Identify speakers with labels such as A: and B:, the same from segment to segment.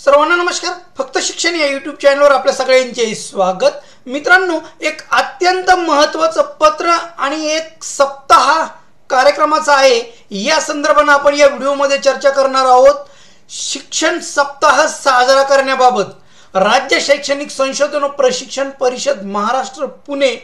A: सर्वांना नमस्कार। फक्त शिक्षण या यूट्यूब चॅनलवर आपल्या सगळ्यांचे स्वागत। मित्रांनो, एक अत्यंत महत्त्वाचं पत्र आणि एक सप्ताह कार्यक्रमाचा आहे, या संदर्भाने आपण या व्हिडिओमध्ये चर्चा करणार आहोत। शिक्षण सप्ताह साजरा करण्याबाबत राज्य शैक्षणिक संशोधन व प्रशिक्षण परिषद महाराष्ट्र पुणे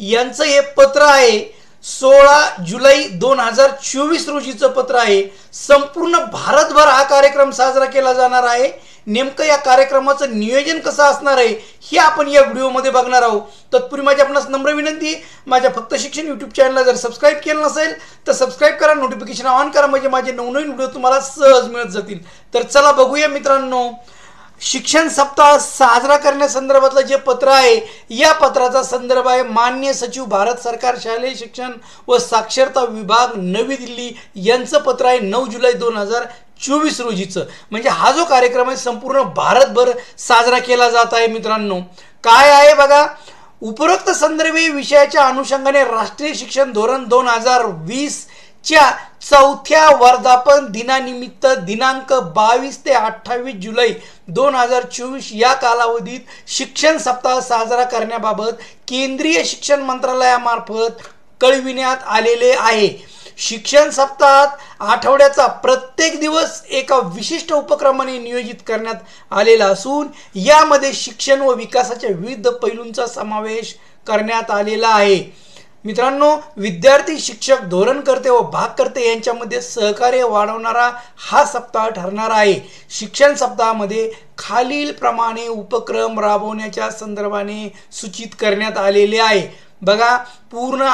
A: यांचं हे पत्र आहे। 16 जुलै 2024 रोजीचं पत्र आहे। संपूर्ण भारतभर हा कार्यक्रम साजरा केला जाणार आहे। नेमकं या कार्यक्रमाचं नियोजन कसं असणार आहे हे आपण या व्हिडिओमध्ये बघणार आहोत। तत्पूर्वी माझी आपणास नम्र विनंती, माझ्या फक्त शिक्षण यूट्यूब चॅनलला जर सबस्क्राइब केलं नसेल तर सबस्क्राइब करा, नोटिफिकेशन ऑन करा, म्हणजे माझे नवनवीन व्हिडिओ तुम्हाला सहज मिळत जातील। तर चला बघूया मित्रांनो, शिक्षण सप्ताह साजरा करण्यासंदर्भातलं जे पत्र आहे, या पत्राचा संदर्भ आहे माननीय सचिव भारत सरकार शालेय शिक्षण व साक्षरता विभाग नवी दिल्ली यांचं पत्र आहे 9 जुलै 2024 रोजीचं। म्हणजे हा जो कार्यक्रम आहे संपूर्ण भारतभर साजरा केला जात आहे। मित्रांनो, काय आहे बघा, उपरोक्त संदर्भी विषयाच्या अनुषंगाने राष्ट्रीय शिक्षण धोरण 2020 च्या 4थ्या वर्धापन दिनानिमित्त दिनांक 22 ते 28 जुलै 2024 या कालावधीत शिक्षण सप्ताह साजरा करण्याबाबत केंद्रीय शिक्षण मंत्रालयामार्फत कळविण्यात आलेले आहे। शिक्षण सप्ताहात आठवड्याचा प्रत्येक दिवस एका विशिष्ट उपक्रमाने नियोजित करण्यात आलेला असून यामध्ये शिक्षण व विकासाच्या विविध पैलूंचा समावेश करण्यात आलेला आहे। मित्रांनो, विद्यार्थी, शिक्षक, धोरणकर्ते व भागकर्ते यांच्यामध्ये सहकार्य वाढवणारा हा सप्ताह ठरणार आहे। शिक्षण सप्ताहामध्ये खालील प्रमाणे उपक्रम राबवण्याच्या संदर्भाने सूचित करण्यात आलेले आहे। बघा, पूर्ण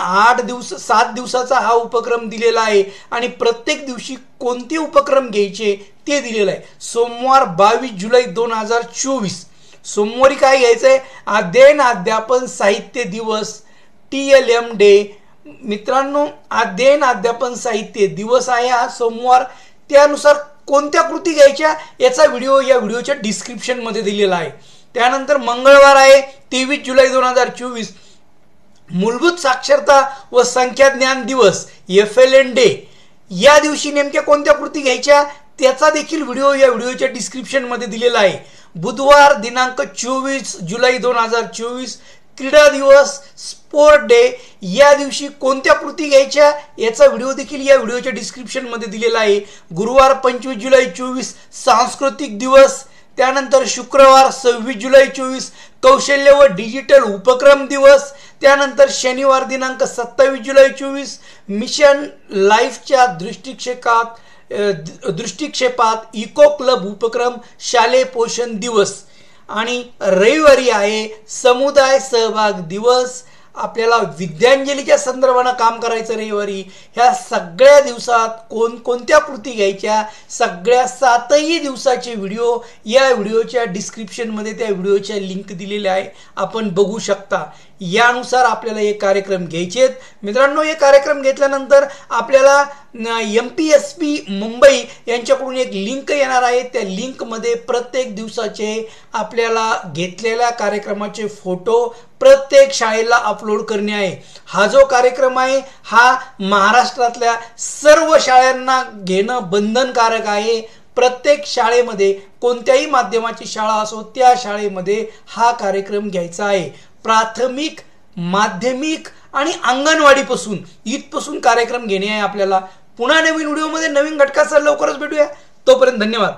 A: 7 दिवसाचा हा उपक्रम दिलेला आहे आणि प्रत्येक दिवशी कोणते उपक्रम घ्यायचे ते दिलेलं आहे। सोमवार 22 जुलै 2024 सोमवारी काय घ्यायचंय? अध्ययन अध्यापन साहित्य दिवस, TLM डे। मित्रांनो, अध्ययन अध्यापन साहित्य दिवस आहे हा सोमवार। त्यानुसार कोणत्या कृती घ्यायच्या याचा व्हिडिओ या व्हिडिओच्या डिस्क्रिप्शन मध्ये दिलेला आहे। त्यानंतर मंगळवार आहे 23 जुलै 2024 मूलभूत साक्षरता व संख्याज्ञान दिवस, FLN डे। या दिवशी नेमक्या कोणत्या कृती घ्यायच्या त्याचा देखील व्हिडिओ या व्हिडिओच्या डिस्क्रिप्शन मध्ये दिलेला आहे। बुधवार दिनांक 24 जुलै 2024 क्रीडा दिवस, स्पोर्ट डे। या दिवशी कोणत्या कृती घ्यायच्या याचा व्हिडिओ देखील या व्हिडिओच्या डिस्क्रिप्शन मध्ये दिलेला आहे। गुरुवार 25 जुलै 2024 सांस्कृतिक दिवस। त्यानंतर शुक्रवार 26 जुलै 2024 कौशल्य व डिजिटल उपक्रम दिवस। त्यानंतर शनिवार दिनांक 27 जुलै 2024 मिशन लाईफच्या दृष्टिक्षेपात इको क्लब उपक्रम शालेय पोषण दिवस। आणि रविवारी आहे समुदाय सहभाग दिवस। आपल्याला विद्यांजलीच्या संदर्भाने काम करायचं रविवारी। ह्या सगळ्या दिवसात कोणकोणत्या कृती घ्यायच्या, सगळ्या 7ही दिवसाचे व्हिडिओ या व्हिडिओच्या डिस्क्रिप्शन मध्ये त्या व्हिडिओच्या लिंक दिलेल्या आहे, आपण बघू शकता। यानुसार आपल्याला हे कार्यक्रम घ्यायचे आहेत। मित्रांनो, हे कार्यक्रम घेतल्यानंतर आपल्याला MPSP मुंबई यांच्याकडून एक लिंक येणार आहे। त्या लिंक मध्ये प्रत्येक दिवसाचे आपल्याला घेतलेल्या कार्यक्रमाचे फोटो प्रत्येक शाळेला अपलोड करणे आहे। हा जो कार्यक्रम आहे हा महाराष्ट्रातल्या सर्व शाळांना घेणं बंधनकारक आहे। प्रत्येक शाळेमध्ये, कोणत्याही माध्यमाची शाळा असो त्या शाळेमध्ये हा कार्यक्रम घ्यायचा आहे। प्राथमिक, माध्यमिक आणि अंगणवाडीपासून इथपासून कार्यक्रम घेणे आहे आपल्याला। पुन्हा नवीन व्हिडिओमध्ये नवीन घटकासह लवकरच भेटूया। तोपर्यंत धन्यवाद।